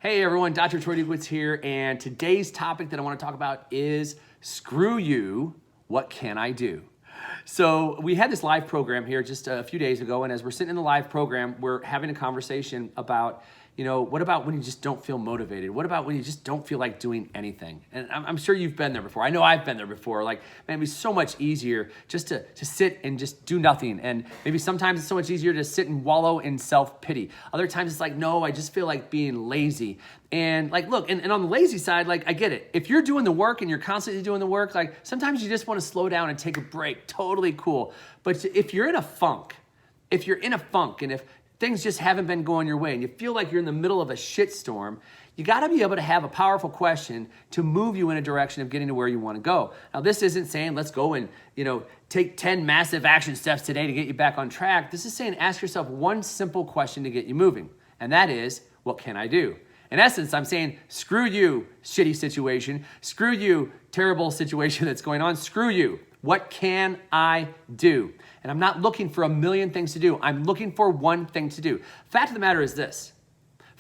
Hey everyone, Dr. Troy Dukowitz here, and today's topic that I want to talk about is screw you, what can I do? So we had this live program here just a few days ago, and as we're sitting in the live program, we're having a conversation about, what about when you just don't feel motivated? What about when you just don't feel like doing anything? And I'm sure you've been there before. I know I've been there before. Like, man, it'd be so much easier just to sit and just do nothing. And maybe sometimes it's so much easier to sit and wallow in self-pity. Other times it's like, no, I just feel like being lazy. And like, look, and on the lazy side, like, I get it. If you're doing the work and you're constantly doing the work, like sometimes you just want to slow down and take a break. Totally cool. But if you're in a funk, and if things just haven't been going your way and you feel like you're in the middle of a shitstorm, you got to be able to have a powerful question to move you in a direction of getting to where you want to go. Now, this isn't saying let's go and, take 10 massive action steps today to get you back on track. This is saying ask yourself one simple question to get you moving. And that is, what can I do? In essence, I'm saying, screw you, shitty situation. Screw you, terrible situation that's going on. Screw you. What can I do? And I'm not looking for a million things to do. I'm looking for one thing to do. Fact of the matter is this.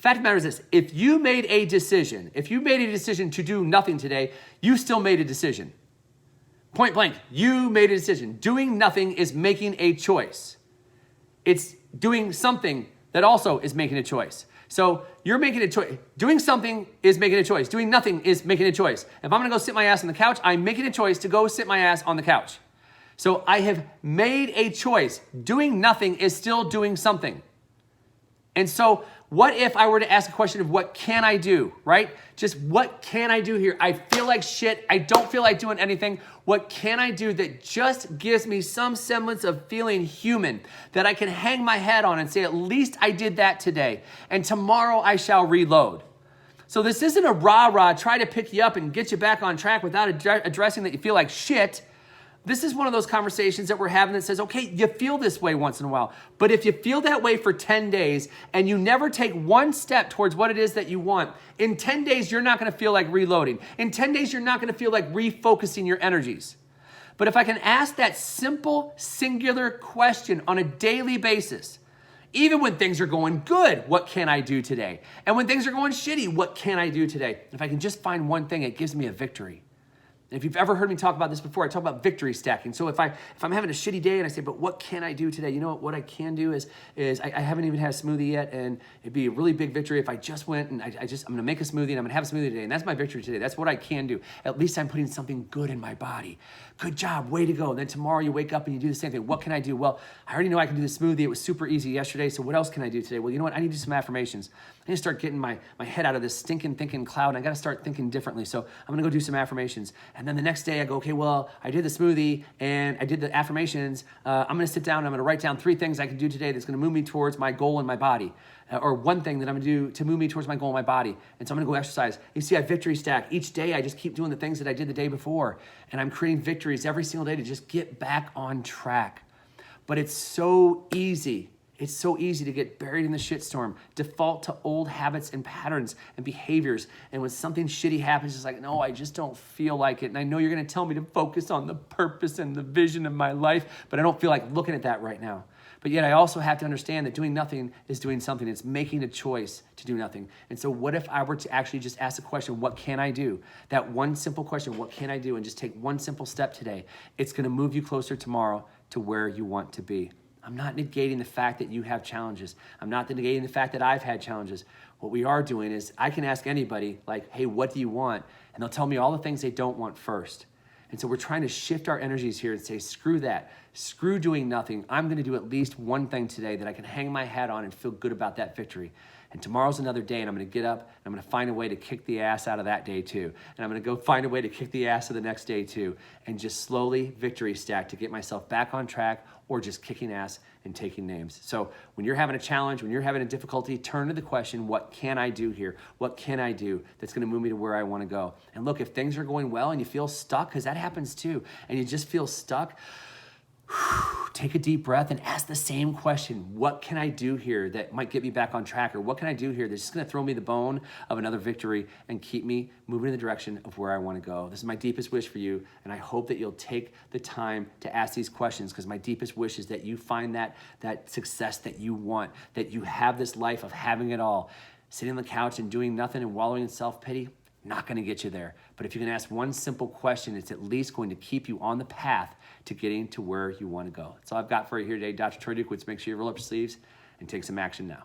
If you made a decision to do nothing today, you still made a decision. Point blank, you made a decision. Doing nothing is making a choice. It's doing something that also is making a choice. So you're making a choice. Doing something is making a choice. Doing nothing is making a choice. If I'm gonna go sit my ass on the couch, I'm making a choice to go sit my ass on the couch. So I have made a choice. Doing nothing is still doing something. And so what if I were to ask a question of what can I do, right? Just what can I do here? I feel like shit. I don't feel like doing anything. What can I do that just gives me some semblance of feeling human, that I can hang my head on and say, at least I did that today, and tomorrow I shall reload. So this isn't a rah-rah, try to pick you up and get you back on track without addressing that you feel like shit. This is one of those conversations that we're having that says, okay, you feel this way once in a while, but if you feel that way for 10 days and you never take one step towards what it is that you want, in 10 days, you're not gonna feel like reloading. In 10 days, you're not gonna feel like refocusing your energies. But if I can ask that simple, singular question on a daily basis, even when things are going good, what can I do today? And when things are going shitty, what can I do today? If I can just find one thing, it gives me a victory. If you've ever heard me talk about this before, I talk about victory stacking. So if I'm having a shitty day and I say, but what can I do today? You know what I can do is I haven't even had a smoothie yet, and it'd be a really big victory if I just went and I'm gonna make a smoothie and I'm gonna have a smoothie today, and that's my victory today. That's what I can do. At least I'm putting something good in my body. Good job, way to go. And then tomorrow you wake up and you do the same thing. What can I do? Well, I already know I can do the smoothie. It was super easy yesterday, so what else can I do today? Well, you know what? I need to do some affirmations. I need to start getting my head out of this stinking thinking cloud, and I gotta start thinking differently. So I'm gonna go do some affirmations. And then the next day I go, okay, well, I did the smoothie and I did the affirmations. I'm gonna sit down and I'm gonna write down 3 things I can do today that's gonna move me towards my goal in my body. Or one thing that I'm gonna do to move me towards my goal in my body. And so I'm gonna go exercise. You see, I victory stack. Each day I just keep doing the things that I did the day before. And I'm creating victories every single day to just get back on track. But it's so easy. It's so easy to get buried in the shitstorm, default to old habits and patterns and behaviors. And when something shitty happens, it's like, no, I just don't feel like it. And I know you're gonna tell me to focus on the purpose and the vision of my life, but I don't feel like looking at that right now. But yet I also have to understand that doing nothing is doing something. It's making a choice to do nothing. And so what if I were to actually just ask the question, what can I do? That one simple question, what can I do? And just take one simple step today. It's gonna move you closer tomorrow to where you want to be. I'm not negating the fact that you have challenges. I'm not negating the fact that I've had challenges. What we are doing is I can ask anybody, like, hey, what do you want? And they'll tell me all the things they don't want first. And so we're trying to shift our energies here and say, screw that. Screw doing nothing. I'm gonna do at least one thing today that I can hang my hat on and feel good about that victory. And tomorrow's another day, and I'm gonna get up and I'm gonna find a way to kick the ass out of that day too. And I'm gonna go find a way to kick the ass of the next day too. And just slowly victory stack to get myself back on track, or just kicking ass and taking names. So when you're having a challenge, when you're having a difficulty, turn to the question, what can I do here? What can I do that's gonna move me to where I wanna go? And look, if things are going well and you feel stuck, because that happens too, and you just feel stuck, take a deep breath and ask the same question. What can I do here that might get me back on track? Or what can I do here that's just gonna throw me the bone of another victory and keep me moving in the direction of where I wanna go? This is my deepest wish for you, and I hope that you'll take the time to ask these questions, because my deepest wish is that you find that success that you want, that you have this life of having it all. Sitting on the couch and doing nothing and wallowing in self-pity, not going to get you there. But if you can ask one simple question, it's at least going to keep you on the path to getting to where you want to go. That's all I've got for you here today. Dr. Troy Dukowitz, make sure you roll up your sleeves and take some action now.